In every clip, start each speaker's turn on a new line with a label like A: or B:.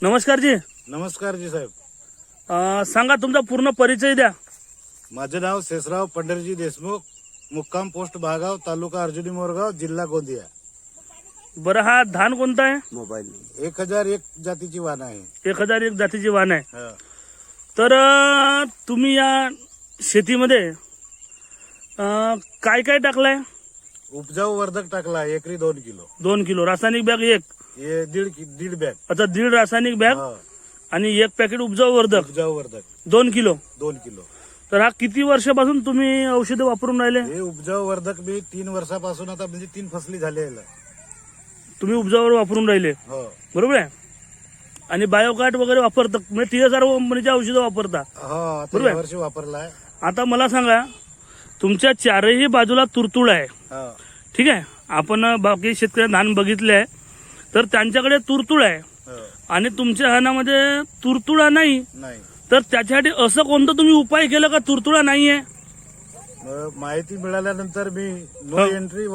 A: नमस्कार जी.
B: नमस्कार जी साहेब.
A: सांगा तुमचा पूर्ण परिचय द्या.
B: माझे नाव शेषराव पंढरीजी देशमुख, मुक्काम पोस्ट भागाव, तालुका अर्जुनी मोरगाव, जिल्हा गोंदिया.
A: बरं, हा धान कोणता आहे?
B: मोबाईल 1001 जातीची वाण आहे.
A: 1001 जातीची वाण आहे.
B: हा.
A: तर तुम्ही या शेतीमध्ये काय काय टाकलाय?
B: उपजाऊ वर्धक टाकला एकरी 2 किलो.
A: 2 किलो रासायनिक बॅग एक.
B: हे दीड बॅग.
A: आता 1.5 रासायनिक बॅग
B: हा.
A: आणि 1 पॅकेट उपजाऊ वर्धक
B: उपजाऊ वर्धक
A: 2 किलो.
B: 2 किलो.
A: तर हा किती वर्षापासून तुम्ही औषधं वापरून राहिले?
B: हे उपजाऊ वर्धक मी 3 वर्षापासून आता म्हणजे 3 फसली झाले.
A: तुम्ही उपजाऊवर वापरून राहिले,
B: हो
A: बरोबर आहे. आणि बायोकार्ट वगैरे वापरता, म्हणजे TSR कंपनीचे औषधं वापरता.
B: हो आता
A: बरोबर.
B: या वर्षी वापरलाय.
A: आता मला सांगा, तुमच्या चारही बाजूला तुरतुळ आहे,
B: हा.
A: ठीक आहे. आपण बाकी शेतकरी धान बघितले आहे, तर त्यांच्याकडे तुरतुळ आहे
B: हो.
A: आणि तुमच्या धानामध्ये तुरतुळा नाही.
B: नाही.
A: तर त्याच्यासाठी असं कोणतं तुम्ही उपाय केलं का तुरतुळा नाहीये?
B: माहिती मिळाल्यानंतर मी नो एंट्री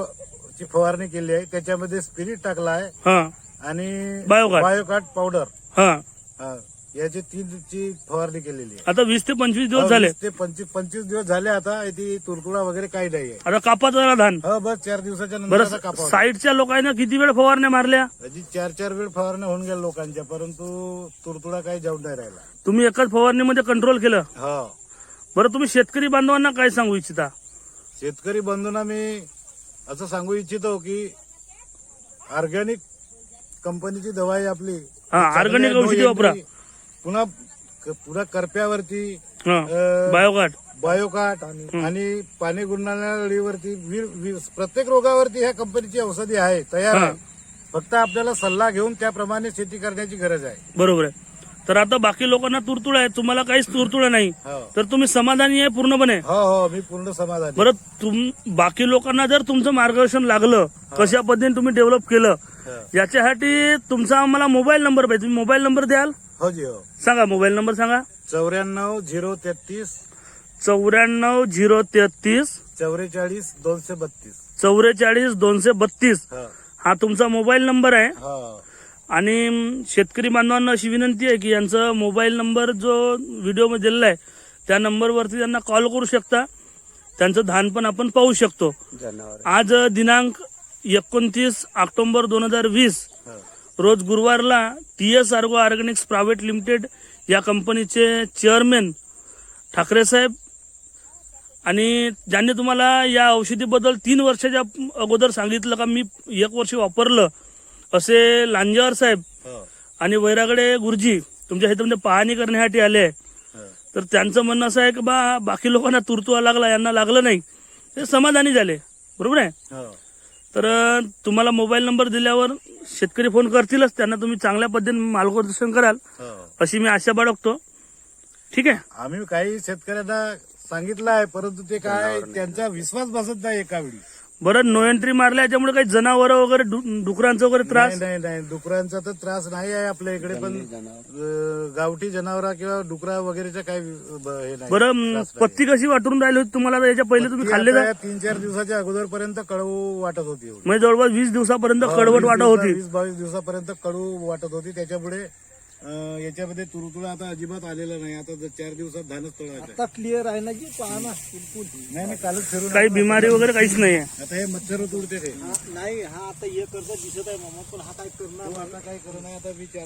B: ची फवारणी केली आहे. त्याच्यामध्ये स्पिरिट टाकला आहे
A: हा.
B: आणि
A: बायोकार्ट.
B: बायोकार्ट पावडर,
A: हा.
B: याची 3 ची फवारणी केलेली आहे.
A: आता 20 ते 25 दिवस झाले.
B: 20 ते 25 दिवस झाले. आता ती तुरतुळा वगैरे काही नाहीये.
A: आता कापाचा झाला धान.
B: हो बस 4 दिवसाच्या नंतर आता
A: बरं,
B: कापावं.
A: साईडच्या लोकांना किती वेळ फवारण्या मारल्या?
B: अजी 4 वेळ फवारण्या होऊन गेल्या लोकांच्या, परंतु तुरतुळा काही जाऊन नाही राहिला.
A: तुम्ही एकाच फवारणीमध्ये कंट्रोल केलं.
B: हो.
A: बरं, तुम्ही शेतकरी बांधवांना काय सांगू इच्छिता?
B: शेतकरी बंधूंना मी असं सांगू इच्छितो की ऑर्गॅनिक कंपनीची दवाई आपली
A: ऑर्गॅनिक
B: चांगली
A: औषधी
B: आहे.
A: वापरा.
B: पुन्हा करप्यावरती
A: बायोकार्ट.
B: बायोकार्ट आणि पाणी गुंडाळीवरती प्रत्येक रोगावरती ह्या कंपनीची औषधी आहे, तयार आहे. फक्त आपल्याला सल्ला घेऊन त्याप्रमाणे शेती करण्याची गरज आहे.
A: बरोबर आहे. तर आता बाकी लोकांना तुरतुळ आहे, तुम्हाला काहीच तुरतुळ नाही,
B: हो
A: तर तुम्ही समाधानी आहे पूर्णपणे?
B: हो, मी पूर्ण समाधानी.
A: बरं, बाकी लोकांना जर तुमचं मार्गदर्शन लागलं, कशा पद्धतीने तुम्ही डेव्हलप केलं, याच्यासाठी तुमचा आम्हाला मोबाईल नंबर पाहिजे. तुम्ही मोबाईल नंबर द्याल?
B: हो जी हो.
A: सांगा, मोबाईल नंबर सांगा.
B: 94 033
A: 94 033
B: 44 232.
A: 44 232 हा तुमचा मोबाईल नंबर आहे.
B: हो.
A: आणि शेतकरी बांधवांना अशी विनंती आहे की यांचा मोबाईल नंबर जो व्हिडिओमध्ये दिलेला आहे त्या नंबरवरती त्यांना कॉल करू शकता. त्यांचं धान पण आपण पाहू शकतो. आज दिनांक 29 ऑक्टोबर 2020 रोज गुरुवारला TS Ergo Organics private limited या कंपनीचे चेअरमॅन ठाकरे साहेब आणि ज्यांनी तुम्हाला या औषधीबद्दल 3 वर्षाच्या अगोदर सांगितलं का मी 1 वर्ष वापरलं, असे लांजेवार साहेब आणि वैरागडे गुरुजी तुमच्या शेतामध्ये पाहणी करण्यासाठी आले. तर त्यांचं म्हणणं असं आहे की बाकी लोकांना तुरतुळा लागला, यांना लागलं नाही, ते समाधानी झाले. बरोबर आहे. तर तुम्हाला मोबाईल नंबर दिल्यावर शेतकरी फोन करतीलच, त्यांना तुम्ही चांगल्या पद्धतीने मार्गदर्शन कराल अशी मी आशा बाळगतो. ठीक आहे.
B: आम्ही काही शेतकऱ्यांना सांगितलं आहे, परंतु ते काय त्यांचा विश्वास बसत नाही एका वेळी.
A: बरं, नो एंट्री मारल्या याच्यामुळे काही जनावर वगैरे डुकरांचा वगैरे त्रास?
B: नाही, डुकरांचा तर त्रास नाही आहे आपल्या इकडे, पण गावठी जनावरा किंवा डुकरा वगैरेचा काही हे नाही.
A: बरं, पत्ती कशी वाटून राहिली होती तुम्हाला याच्या पहिले? तुम्ही खाल्ले का?
B: 3-4 दिवसाच्या अगोदरपर्यंत कडू वाटत होती.
A: म्हणजे जवळपास 20 दिवसापर्यंत कडवट वाटत होती.
B: 20-22 दिवसापर्यंत कडू वाटत होती. त्याच्यामुळे याच्यामध्ये तुरतुळा आता अजिबात आलेला नाही. आता 4 दिवसात धानच तोडायचं.
C: आता क्लिअर आहे ना जी, पहा ना बिलकुल
B: नाही, कालच फिरून
A: काही बिमारी वगैरे काहीच नाही.
B: आता हे मच्छर तुडते ते.
C: नाही. हा आता हे कर्ज दिसत आहे मामा, पण हा काय करणार?
B: आता काय करू नये, आता विचार